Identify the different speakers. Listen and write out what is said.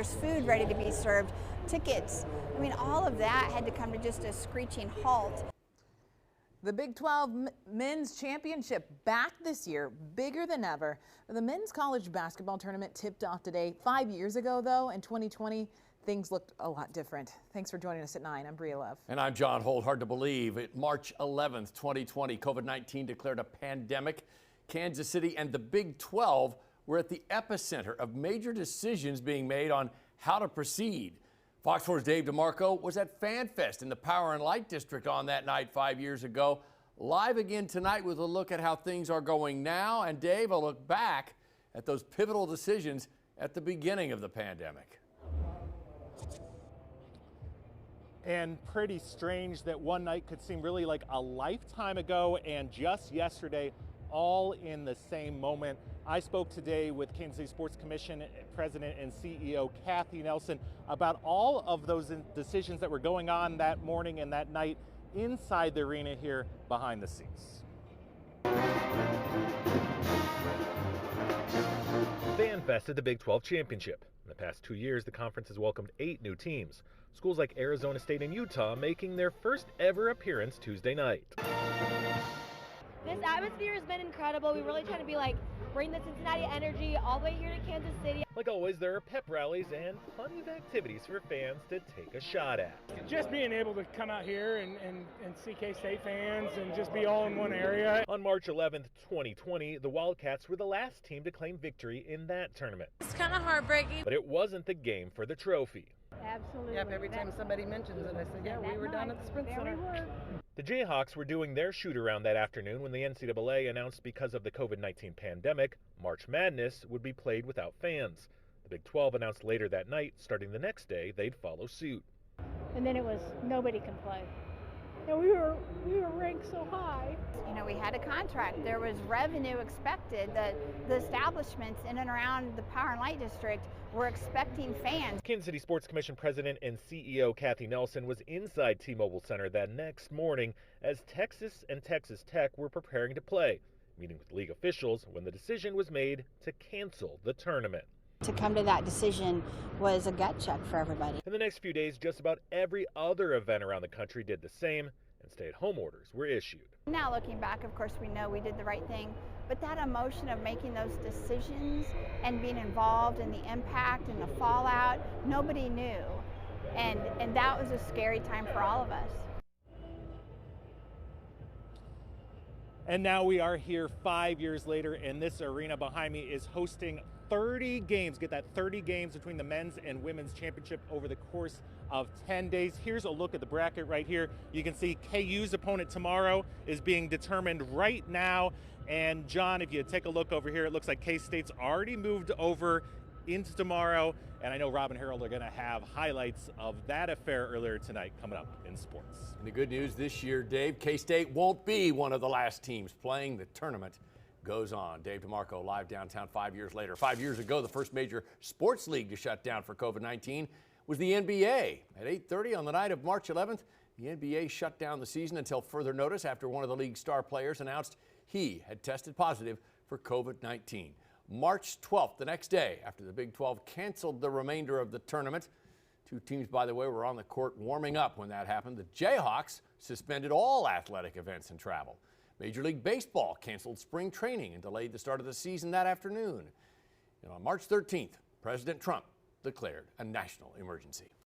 Speaker 1: There's food ready to be served, tickets. I mean, all of that had to come to just a screeching halt.
Speaker 2: The Big 12 Men's Championship back this year, bigger than ever. The men's college basketball tournament tipped off today. 5 years ago, though, in 2020, things looked a lot different. Thanks for joining us at 9. I'm Bria Love.
Speaker 3: And I'm John Holt. Hard to believe. March 11th, 2020, COVID-19 declared a pandemic. Kansas City and the Big 12 were at the epicenter of major decisions being made on how to proceed. Fox 4's Dave DeMarco was at FanFest in the Power and Light District on that night 5 years ago. Live again tonight with a look at how things are going now. And Dave, a look back at those pivotal decisions at the beginning of the pandemic.
Speaker 4: And pretty strange that one night could seem really like a lifetime ago, and just yesterday, all in the same moment. I spoke today with Kansas City Sports Commission President and CEO Kathy Nelson about all of those decisions that were going on that morning and that night inside the arena here behind the scenes.
Speaker 5: FanFest at the Big 12 Championship. In the past 2 years, the conference has welcomed 8 new teams. Schools like Arizona State and Utah making their first ever appearance Tuesday night.
Speaker 6: This atmosphere has been incredible. We really try to bring the Cincinnati energy all the way here to Kansas City.
Speaker 5: Like always, there are pep rallies and plenty of activities for fans to take a shot at.
Speaker 7: Just being able to come out here and see K-State fans and just be all in one area.
Speaker 5: On March 11th, 2020, the Wildcats were the last team to claim victory in that tournament.
Speaker 8: It's kind of heartbreaking.
Speaker 5: But it wasn't the game for the trophy.
Speaker 8: Absolutely.
Speaker 9: Yep, every time somebody mentions it, I say, yeah, we were down at the Sprint Center.
Speaker 5: The Jayhawks were doing their shoot-around that afternoon when the NCAA announced because of the COVID-19 pandemic, March Madness would be played without fans. The Big 12 announced later that night, starting the next day, they'd follow suit.
Speaker 10: And then it was nobody can play. And we were ranked so high.
Speaker 1: You know, we had a contract. There was revenue expected. The establishments in and around the Power and Light District were expecting fans.
Speaker 5: Kansas City Sports Commission President and CEO Kathy Nelson was inside T-Mobile Center that next morning as Texas and Texas Tech were preparing to play, meeting with league officials when the decision was made to cancel the tournament.
Speaker 1: To come to that decision was a gut check for everybody.
Speaker 5: In the next few days, just about every other event around the country did the same, and stay-at-home orders were issued.
Speaker 1: Now looking back, of course, we know we did the right thing, but that emotion of making those decisions and being involved in the impact and the fallout, nobody knew. And that was a scary time for all of us.
Speaker 4: And now we are here 5 years later, and this arena behind me is hosting 30 games. Get that, 30 games between the men's and women's championship over the course of 10 days. Here's a look at the bracket right here. You can see KU's opponent tomorrow is being determined right now. And John, if you take a look over here, it looks like K-State's already moved over into tomorrow. And I know Rob and Harold are going to have highlights of that affair earlier tonight coming up in sports.
Speaker 3: And the good news this year, Dave, K-State won't be one of the last teams playing. The tournament goes on. Dave DeMarco live downtown 5 years later. 5 years ago, the first major sports league to shut down for COVID-19 was the NBA. At 8:30 on the night of March 11th, the NBA shut down the season until further notice after one of the league's star players announced he had tested positive for COVID-19. March 12th, the next day, after the Big 12 canceled the remainder of the tournament. Two teams, by the way, were on the court warming up when that happened. The Jayhawks suspended all athletic events and travel. Major League Baseball canceled spring training and delayed the start of the season that afternoon. And on March 13th, President Trump declared a national emergency.